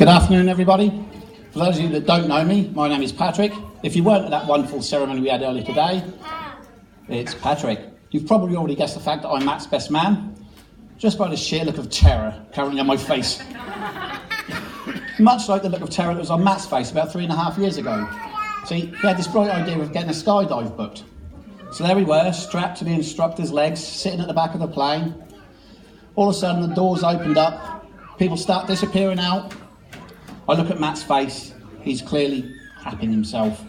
Good afternoon, everybody. For those of you that don't know me, my name is Patrick. If you weren't at that wonderful ceremony we had earlier today, it's Patrick. You've probably already guessed the fact that I'm Matt's best man, just by the sheer look of terror currently on my face. Much like the look of terror that was on Matt's face about 3.5 years ago. See, he had this bright idea of getting a skydive booked. So there we were, strapped to the instructor's legs, sitting at the back of the plane. All of a sudden the doors opened up, people start disappearing out. I look at Matt's face, he's clearly happing himself.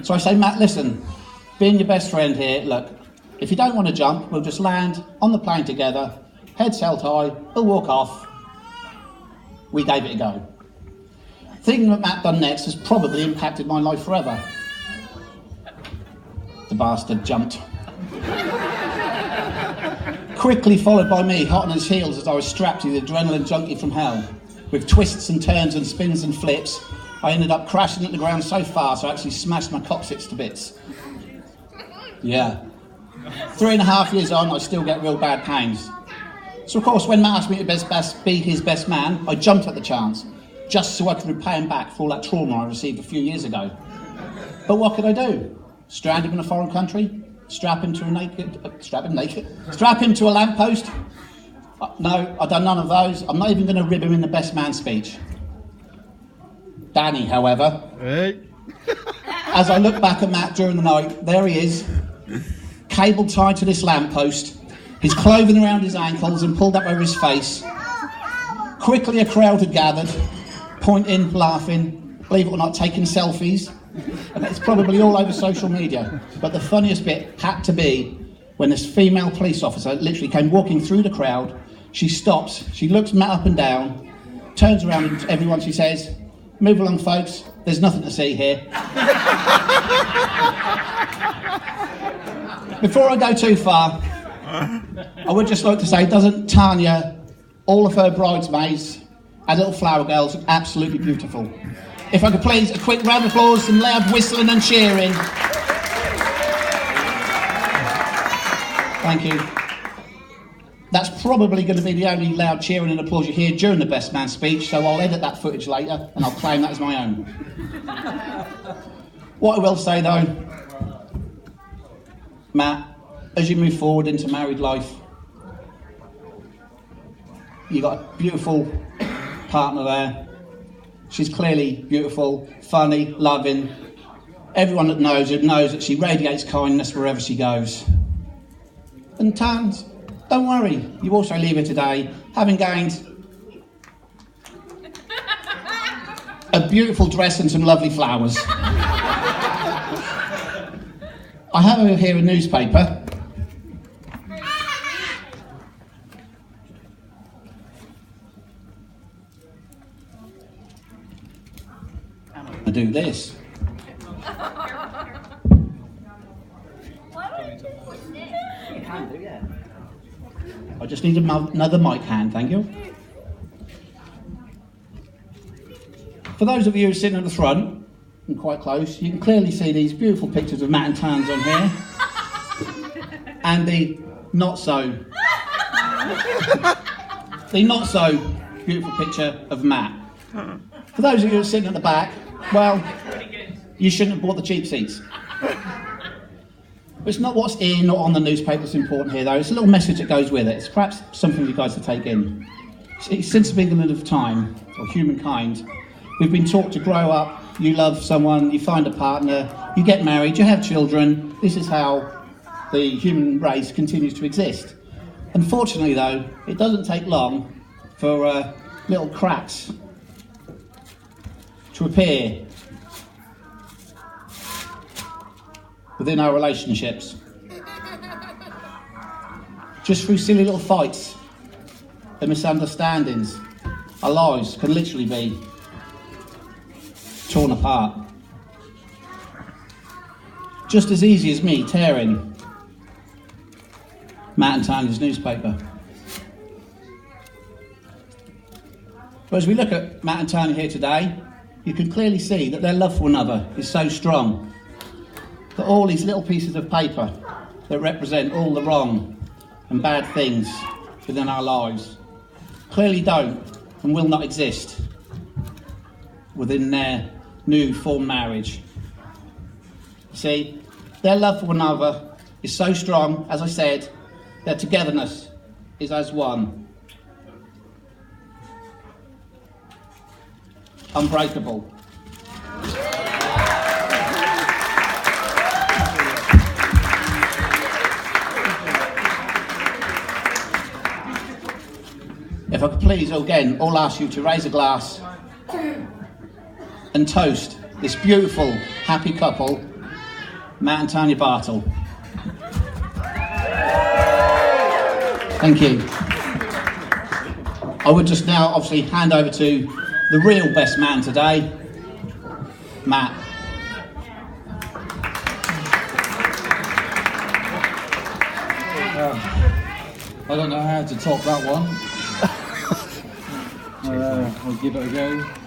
So I say, Matt, listen, being your best friend here, look, if you don't want to jump, we'll just land on the plane together, heads held high, we'll walk off. We gave it a go. Thinking what Matt done next has probably impacted my life forever. The bastard jumped. Quickly followed by me, hot on his heels as I was strapped to the adrenaline junkie from hell. With twists and turns and spins and flips, I ended up crashing at the ground so fast I actually smashed my coccyx to bits. Yeah. 3.5 years on, I still get real bad pains. So of course, when Matt asked me to be his best man, I jumped at the chance, just so I could repay him back for all that trauma I received a few years ago. But what could I do? Strand him in a foreign country? Strap him to a lamppost? No, I've done none of those. I'm not even going to rib him in the best man speech. Danny, however, Hey. as I look back at Matt during the night, there he is, cable tied to this lamppost, his clothing around his ankles and pulled up over his face. Quickly a crowd had gathered, pointing, laughing, believe it or not, taking selfies. And it's probably all over social media. But the funniest bit had to be when this female police officer literally came walking through the crowd. She stops, she looks Matt up and down, turns around and to everyone she says, "Move along, folks, there's nothing to see here." Before I go too far, I would just like to say, doesn't Tanya, all of her bridesmaids and little flower girls, absolutely beautiful? If I could please, a quick round of applause, some loud whistling and cheering. Thank you. That's probably going to be the only loud cheering and applause you hear during the best man speech, so I'll edit that footage later and I'll claim that as my own. What I will say though, Matt, as you move forward into married life, you've got a beautiful partner there. She's clearly beautiful, funny, loving. Everyone that knows her knows that she radiates kindness wherever she goes. And Tans, don't worry, you also leave here today having gained a beautiful dress and some lovely flowers. I have over here a newspaper. I'm going to do this. You can do, yeah. I just need another mic hand, thank you. For those of you sitting at the front, and quite close, you can clearly see these beautiful pictures of Matt and Tans on here. And the not so beautiful picture of Matt. For those of you sitting at the back, well, you shouldn't have bought the cheap seats. It's not what's in or on the newspaper that's important here, though. It's a little message that goes with it. It's perhaps something for you guys to take in. See, since the beginning of time, or humankind, we've been taught to grow up, you love someone, you find a partner, you get married, you have children. This is how the human race continues to exist. Unfortunately, though, it doesn't take long for little cracks to appear within our relationships. Just through silly little fights and misunderstandings, our lives can literally be torn apart. Just as easy as me tearing Matt and Tanya's newspaper. But as we look at Matt and Tanya here today, you can clearly see that their love for one another is so strong that all these little pieces of paper that represent all the wrong and bad things within our lives clearly don't and will not exist within their new formed marriage. See, their love for one another is so strong, as I said, their togetherness is as one. Unbreakable. If I could please again all ask you to raise a glass and toast this beautiful, happy couple, Matt and Tanya Bartle. Thank you. I would just now obviously hand over to the real best man today, Matt. I don't know how to top that one. I'll give it a go.